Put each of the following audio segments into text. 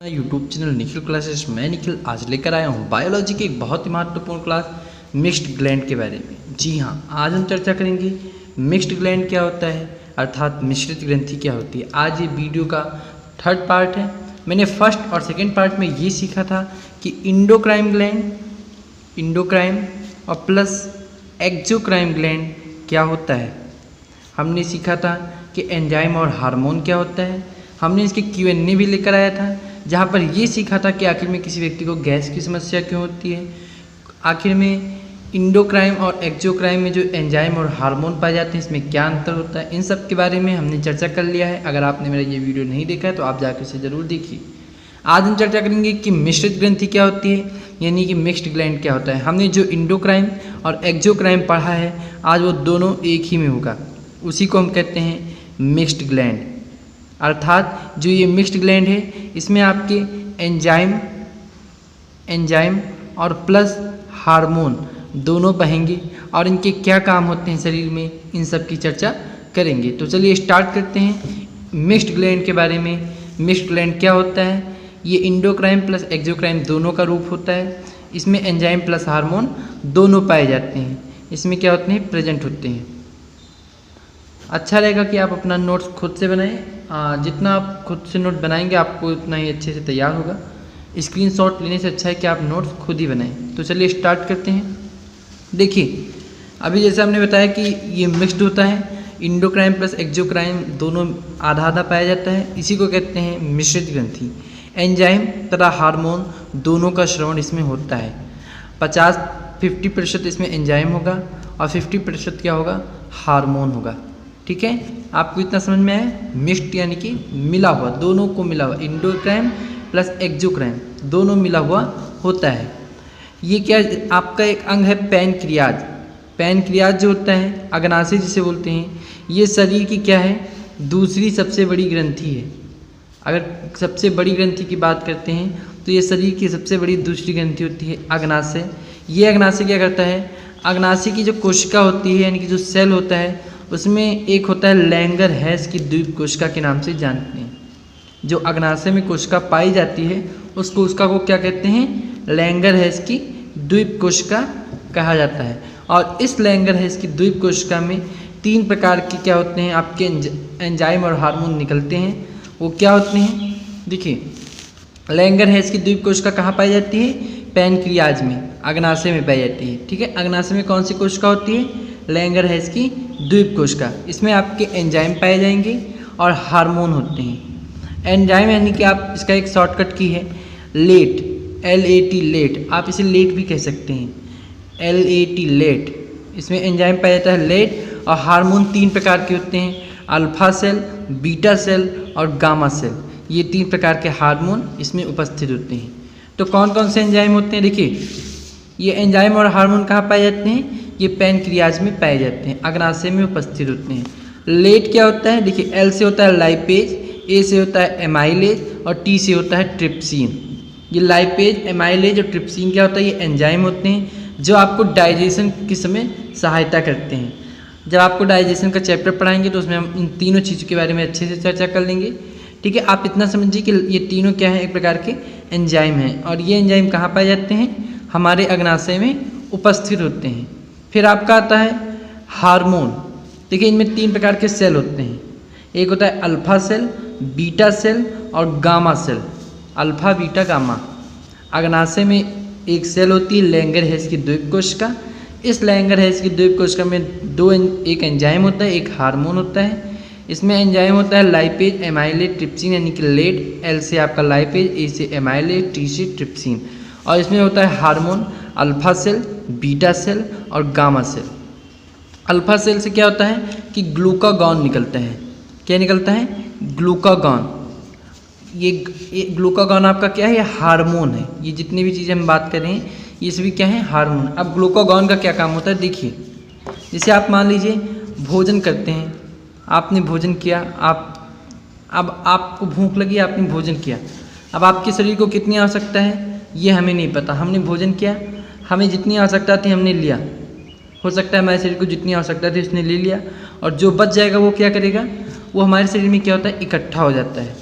YouTube channel Nikhil classes. मैं निखिल आज लेकर आया हूँ बायोलॉजी की एक बहुत ही महत्वपूर्ण क्लास मिक्स्ड ग्लैंड के बारे में। जी हाँ, आज हम चर्चा करेंगे मिक्स्ड ग्लैंड क्या होता है, अर्थात मिश्रित ग्रंथि क्या होती है। आज ये वीडियो का थर्ड पार्ट है। मैंने फर्स्ट और सेकेंड पार्ट में ये सीखा था कि इंडोक्राइन ग्लैंड, इंडोक्राइन और प्लस एक्सोक्राइन ग्लैंड क्या होता है। हमने सीखा था कि एंजाइम और हार्मोन क्या होता है। हमने इसके Q&A भी लेकर आया था, जहाँ पर ये सीखा था कि आखिर में किसी व्यक्ति को गैस की समस्या क्यों होती है। आखिर में इंडोक्राइन और एक्सोक्राइन में जो एंजाइम और हार्मोन पाए जाते हैं, इसमें क्या अंतर होता है, इन सब के बारे में हमने चर्चा कर लिया है। अगर आपने मेरा ये वीडियो नहीं देखा है तो आप जाकर इसे ज़रूर देखिए। आज हम चर्चा करेंगे कि मिश्रित ग्रंथि क्या होती है, यानी कि मिक्स्ड ग्लैंड क्या होता है। हमने जो इंडोक्राइन और एक्सोक्राइन पढ़ा है, आज वो दोनों एक ही में होगा। उसी को हम कहते हैं मिक्स्ड ग्लैंड। अर्थात जो ये मिक्स्ड ग्लैंड है, इसमें आपके एंजाइम और प्लस हार्मोन दोनों बहेंगे और इनके क्या काम होते हैं शरीर में, इन सब की चर्चा करेंगे। तो चलिए स्टार्ट करते हैं मिक्स्ड ग्लैंड के बारे में। मिक्स्ड ग्लैंड क्या होता है? ये इंडोक्राइन प्लस एक्सोक्राइन दोनों का रूप होता है। इसमें एंजाइम प्लस हार्मोन दोनों पाए जाते हैं। इसमें क्या होते हैं? प्रेजेंट होते हैं। अच्छा रहेगा कि आप अपना नोट्स खुद से बनाएं। जितना आप खुद से नोट बनाएंगे आपको उतना ही अच्छे से तैयार होगा। स्क्रीनशॉट लेने से अच्छा है कि आप नोट्स खुद ही बनाएं। तो चलिए स्टार्ट करते हैं। देखिए, अभी जैसे हमने बताया कि ये मिक्स्ड होता है, इंडोक्राइन प्लस एक्सोक्राइन दोनों आधा आधा पाया जाता है। इसी को कहते हैं मिश्रित ग्रंथि। एंजाइम तथा हार्मोन दोनों का श्रवण इसमें होता है। 50% इसमें एंजाइम होगा और 50% क्या होगा? हार्मोन होगा। ठीक है, आपको इतना समझ में आया? मिक्स्ड यानी कि मिला हुआ, दोनों को मिला हुआ, इंडोक्राइन प्लस एक्सोक्राइन दोनों मिला हुआ होता है। ये क्या आपका एक अंग है पैनक्रियाज। पैनक्रियाज जो होता है, अग्नाशय जिसे बोलते हैं, ये शरीर की क्या है? दूसरी सबसे बड़ी ग्रंथि है। अगर सबसे बड़ी ग्रंथि की बात करते हैं तो ये शरीर की सबसे बड़ी दूसरी ग्रंथि होती है अग्नाशय। ये अग्नाशय क्या करता है? अग्नाशय की जो कोशिका होती है, यानी कि जो सेल होता है, उसमें एक होता है लैंगरहैस की द्वीप कोशिका के नाम से जानते हैं। जो अग्नाशय में कोशिका पाई जाती है उस कोशिका को क्या कहते हैं? लैंगरहैस की द्वीप कोशिका कहा जाता है। और इस लैंगरहैस की द्वीप कोशिका में 3 प्रकार के क्या होते हैं? आपके एंजाइम और हार्मोन निकलते हैं। वो क्या होते हैं? देखिए, लैंगरहैस की द्वीप कोशिका कहाँ पाई जाती है? पैनक्रियाज में, अग्नाशय में पाई जाती है। ठीक है, अग्नाशय में कौन सी कोशिका होती है? लैंगरहैस की द्वीप कोशिका। इसमें आपके एंजाइम पाए जाएंगे और हार्मोन होते हैं। एंजाइम यानी कि आप इसका एक शॉर्टकट की है लेट, LAT लेट, आप इसे लेट भी कह सकते हैं, LAT लेट। इसमें एंजाइम पाया जाता है लेट। और हार्मोन 3 प्रकार के होते हैं, अल्फा सेल, बीटा सेल और गामा सेल। ये 3 प्रकार के हार्मोन इसमें उपस्थित होते हैं। तो कौन कौन से एंजाइम होते हैं? देखिए, ये एंजाइम और हार्मोन कहाँ पाए जाते हैं? ये पैनक्रियाज में पाए जाते हैं, अग्नाशय में उपस्थित होते हैं। लेट क्या होता है? देखिए, L से होता है लाइपेज, A से होता है एमाइलेज और T से होता है ट्रिप्सिन। ये लाइपेज, एमाइलेज और ट्रिप्सिन क्या होता है? ये एंजाइम होते हैं जो आपको डाइजेशन के समय सहायता करते हैं। जब आपको डाइजेशन का चैप्टर पढ़ाएंगे तो उसमें हम इन तीनों चीज़ों के बारे में अच्छे से चर्चा कर लेंगे। ठीक है, आप इतना समझिए कि ये तीनों क्या है? एक प्रकार के एंजाइम हैं। और ये एंजाइम कहाँ पाए जाते हैं? हमारे अग्नाशय में उपस्थित होते हैं। फिर आपका आता है हार्मोन। देखिए, इनमें 3 प्रकार के सेल होते हैं। एक होता है अल्फा सेल, बीटा सेल और gamma cell. Alpha, beta, gamma. अग्नाशय में एक सेल होती है लैंगरहैस की द्वीप कोशिका। इस लैंगरहैस की द्वीप कोशिका में एक एंजाइम होता है, एक हार्मोन होता है। इसमें एंजाइम होता है लाइपेज, एमाइलेज, ट्रिप्सिन, यानी कि लेट। L से आपका लाइपेज, A से एमाइलेज, T से ट्रिप्सिन। और इसमें होता है hormone alpha cell, beta cell और गामा सेल। अल्फा सेल से क्या होता है कि ग्लूकागॉन निकलता है। क्या निकलता है? ग्लूकागॉन। ये ग्लूकागॉन आपका क्या है? ये हार्मोन है। ये जितनी भी चीज़ें हम बात कर रहे हैं ये सभी क्या है? हार्मोन। अब ग्लूकागॉन का क्या काम होता है? देखिए, जैसे आप मान लीजिए भोजन करते हैं, आपने भोजन किया, अब आपको भूख लगी, आपने भोजन किया। अब आपके शरीर को कितनी आवश्यकता है ये हमें नहीं पता। हमने भोजन किया, हमें जितनी आवश्यकता थी हमने लिया। हो सकता है हमारे शरीर को जितनी आवश्यकता थी उसने ले लिया, और जो बच जाएगा वो क्या करेगा? वो हमारे शरीर में क्या होता है? इकट्ठा हो जाता है।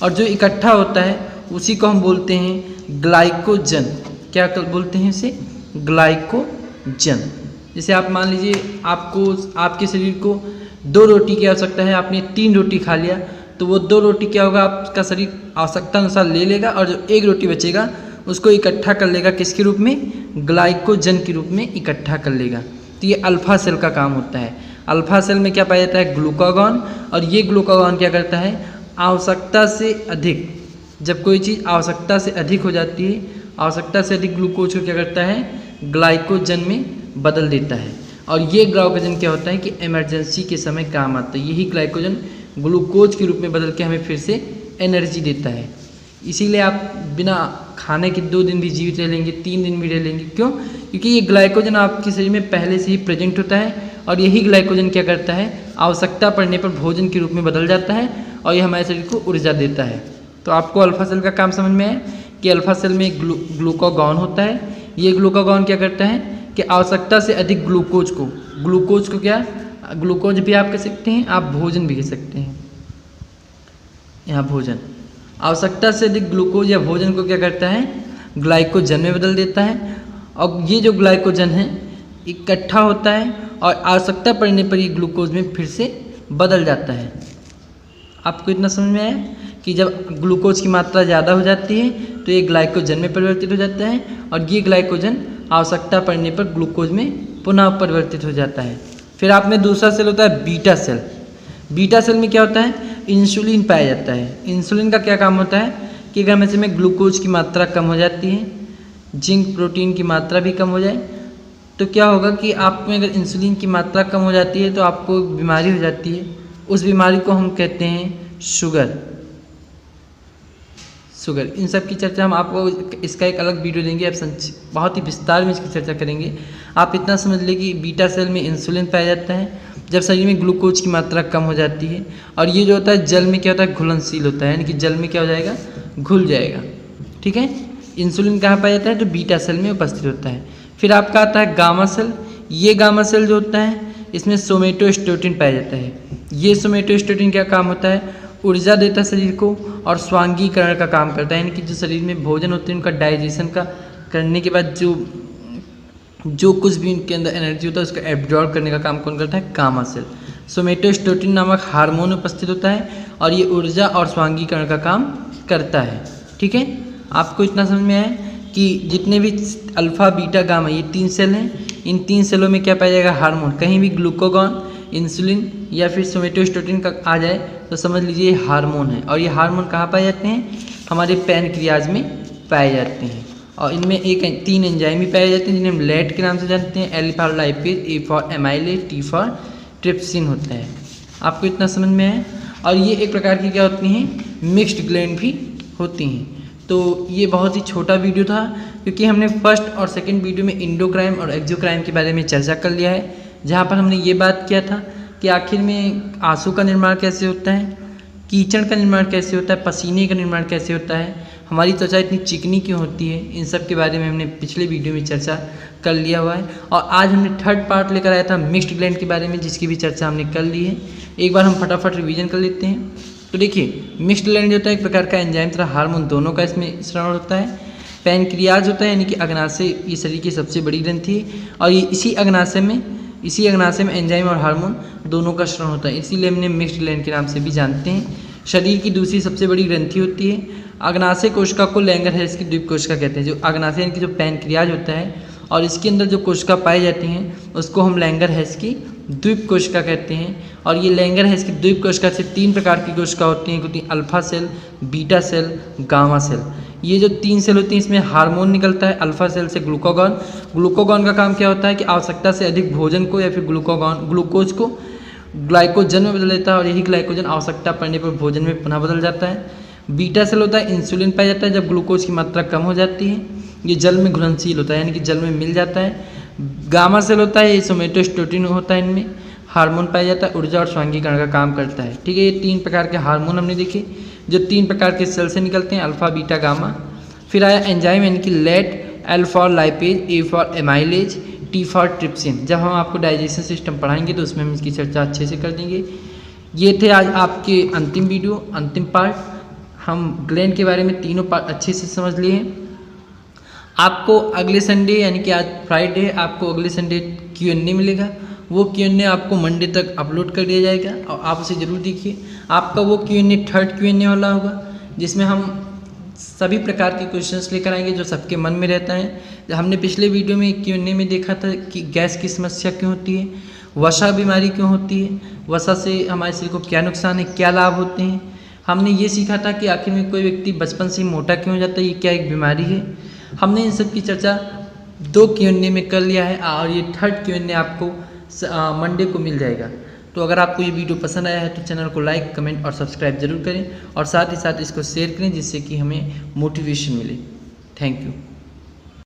और जो इकट्ठा होता है उसी को हम बोलते हैं ग्लाइकोजन। क्या बोलते हैं इसे? ग्लाइकोजन। जैसे आप मान लीजिए आपको आपके शरीर को 2 रोटी की आवश्यकता है, आपने 3 रोटी खा लिया, तो वो 2 रोटी क्या होगा, आपका शरीर आवश्यकता अनुसार ले लेगा और जो 1 रोटी बचेगा उसको इकट्ठा कर लेगा, किसके रूप में? ग्लाइकोजन के रूप में इकट्ठा कर लेगा। तो ये अल्फा सेल का काम होता है। अल्फा सेल में क्या पाया जाता है? ग्लूकागॉन। और ये ग्लूकागॉन क्या करता है? आवश्यकता से अधिक, जब कोई चीज़ आवश्यकता से अधिक हो जाती है, आवश्यकता से अधिक ग्लूकोज को क्या करता है? ग्लाइकोजन में बदल देता है। और ये ग्लाइकोजन क्या होता है कि इमरजेंसी के समय काम आता है। यही ग्लाइकोजन ग्लूकोज के रूप में बदल के हमें फिर से एनर्जी देता है। इसीलिए आप बिना खाने के 2 दिन भी जीवित रह लेंगे, 3 दिन भी रह लेंगे। क्यों? क्योंकि ये ग्लाइकोजन आपके शरीर में पहले से ही प्रेजेंट होता है और यही ग्लाइकोजन क्या करता है? आवश्यकता पड़ने पर भोजन के रूप में बदल जाता है और ये हमारे शरीर को ऊर्जा देता है। तो आपको अल्फा सेल का काम समझ में है कि अल्फा सेल में ग्लूकागॉन होता है। ये ग्लूकागॉन क्या करता है कि आवश्यकता से अधिक ग्लूकोज को क्या, ग्लूकोज भी आप कह सकते हैं, आप भोजन भी कह सकते हैं। यहाँ भोजन, आवश्यकता से अधिक ग्लूकोज या भोजन को क्या करता है? ग्लाइकोजन में बदल देता है। और ये जो ग्लाइकोजन है इकट्ठा होता है और आवश्यकता पड़ने पर ये ग्लूकोज में फिर से बदल जाता है। आपको इतना समझ में आया कि जब ग्लूकोज की मात्रा ज़्यादा हो जाती है तो ये ग्लाइकोजन में परिवर्तित हो जाता है और ये ग्लाइकोजन आवश्यकता पड़ने पर ग्लूकोज में पुनः परिवर्तित हो जाता है। फिर आप में दूसरा सेल होता है बीटा सेल। बीटा सेल में क्या होता है? इंसुलिन पाया जाता है। इंसुलिन का क्या काम होता है कि अगर हमें में ग्लूकोज की मात्रा कम हो जाती है, जिंक प्रोटीन की मात्रा भी कम हो जाए, तो क्या होगा कि आप में अगर इंसुलिन की मात्रा कम हो जाती है तो आपको बीमारी हो जाती है। उस बीमारी को हम कहते हैं शुगर। इन सब की चर्चा हम आपको इसका एक अलग वीडियो देंगे, आप बहुत ही विस्तार में इसकी चर्चा करेंगे। आप इतना समझ लें कि बीटा सेल में इंसुलिन पाया जाता है जब शरीर में ग्लूकोज की मात्रा कम हो जाती है। और ये जो होता है जल में क्या होता है? घुलनशील होता है, यानी कि जल में क्या हो जाएगा? घुल जाएगा। ठीक है, इंसुलिन कहाँ पाया जाता है? तो बीटा सेल में उपस्थित होता है। फिर आपका आता है गामा सेल। ये गामा सेल जो होता है इसमें सोमेटोस्टेटिन पाया जाता है। ये सोमेटोस्टेटिन क्या काम होता है? ऊर्जा देता है शरीर को और स्वांगीकरण का काम करता है, यानी कि जो शरीर में भोजन होते हैं उनका डाइजेशन का करने के बाद जो कुछ भी उनके अंदर एनर्जी होता है उसको एब्जॉर्ब करने का काम कौन करता है? Gamma cell. सोमेटोस्टेटिन नामक हार्मोन उपस्थित होता है और ये ऊर्जा और स्वांगीकरण का काम करता है। ठीक है, आपको इतना समझ में आया कि जितने भी अल्फा बीटा गामा ये 3 सेल हैं, इन 3 सेलों में क्या पाया जाएगा? हार्मोन। कहीं भी ग्लूकागॉन, इंसुलिन या फिर सोमेटोस्टेटिन का आ जाए तो समझ लीजिए ये हार्मोन है। और ये हार्मोन कहाँ पाए जाते हैं? हमारे पैनक्रियाज में पाए जाते हैं। और इनमें 3 एंजाइम भी पाए जाते हैं जिन्हें हम लैट के नाम से जानते हैं। L for lipase, A for amylase, T for trypsin होता है। आपको इतना समझ में है। और ये एक प्रकार की क्या होती हैं? मिक्स्ड ग्लैंड भी होती हैं। तो ये बहुत ही छोटा वीडियो था क्योंकि हमने फर्स्ट और सेकंड वीडियो में इंडोक्राइन और एक्सोक्राइन के बारे में चर्चा कर लिया है, जहाँ पर हमने ये बात किया था कि आखिर में आंसू का निर्माण कैसे होता है, कीचड़ का निर्माण कैसे होता है, पसीने का निर्माण कैसे होता है, हमारी त्वचा इतनी चिकनी क्यों होती है, इन सब के बारे में हमने पिछले वीडियो में चर्चा कर लिया हुआ है। और आज हमने थर्ड पार्ट लेकर आया था मिक्स्ड ग्लैंड के बारे में, जिसकी भी चर्चा हमने कर ली है। एक बार हम फटाफट रिवीजन कर लेते हैं। तो देखिए, मिक्स्ड ग्लैंड जो होता है एक प्रकार का एंजाइम तथा हार्मोन दोनों का इसमें श्रवण होता है। पैनक्रियाज होता है, यानी कि अग्नाशय ये शरीर की सबसे बड़ी ग्रंथि है और ये इसी अग्नाशय में एंजाइम और हार्मोन दोनों का श्रवण होता है, इसीलिए हमने मिक्स्ड ग्लैंड के नाम से भी जानते हैं। शरीर की दूसरी सबसे बड़ी ग्रंथि होती है। अग्नाशय कोशिका को लैंगरहैंस की द्वीप कोशिका कहते हैं। जो अग्नाशय यानी कि जो पैनक्रियाज होता है और इसके अंदर जो कोशिका पाई जाती हैं उसको हम लैंगरहैंस की द्वीप कोशिका कहते हैं। और ये लैंगरहैंस की द्वीप कोशिका से 3 प्रकार की कोशिका होती हैं, होती हैं alpha cell, beta cell, gamma cell. ये जो 3 सेल होती हैं इसमें हार्मोन निकलता है अल्फा सेल से ग्लूकागॉन का काम क्या होता है कि आवश्यकता से अधिक भोजन को या फिर ग्लूकोज को ग्लाइकोजन में बदल देता है और यही ग्लाइकोजन आवश्यकता पड़ने पर भोजन में पुनः बदल जाता है। बीटा सेल होता है इंसुलिन पाया जाता है जब ग्लूकोज की मात्रा कम हो जाती है, ये जल में घुलनशील होता है यानी कि जल में मिल जाता है। गामा सेल होता है, ये सोमेटोस्टेटिन होता है, इनमें हार्मोन पाया जाता है, ऊर्जा और स्वांगीकरण का काम करता है। ठीक है, ये 3 प्रकार के हार्मोन हमने देखे जो 3 प्रकार के सेल से निकलते हैं, अल्फा बीटा गामा। फिर आया एंजाइम यानी कि LAT, L for lipase, A for amylase, T for trypsin. जब हम आपको डाइजेशन सिस्टम पढ़ाएंगे तो उसमें हम इसकी चर्चा अच्छे से कर देंगे। ये थे आज आपके अंतिम वीडियो, अंतिम पार्ट। हम ग्लैंड के बारे में तीनों पार्ट अच्छे से समझ लिए। आपको अगले संडे यानी कि आज फ्राइडे, आपको अगले संडे Q&A मिलेगा। वो Q&A आपको मंडे तक अपलोड कर दिया जाएगा और आप उसे ज़रूर देखिए। आपका वो Q&A थर्ड Q&A वाला होगा, जिसमें हम सभी प्रकार के क्वेश्चंस लेकर आएंगे जो सबके मन में रहता है। हमने पिछले वीडियो में Q&A में देखा था कि गैस की समस्या क्यों होती है, वसा बीमारी क्यों होती है, वसा से हमारे शरीर को क्या नुकसान है, क्या लाभ होते हैं। हमने ये सीखा था कि आखिर में कोई व्यक्ति बचपन से मोटा क्यों हो जाता है, ये क्या एक बीमारी है। हमने इन सब की चर्चा 2 Q&A में कर लिया है और ये थर्ड Q&A आपको मंडे को मिल जाएगा। तो अगर आपको ये वीडियो पसंद आया है तो चैनल को लाइक, कमेंट और सब्सक्राइब जरूर करें और साथ ही साथ इसको शेयर करें, जिससे कि हमें मोटिवेशन मिले। Thank you.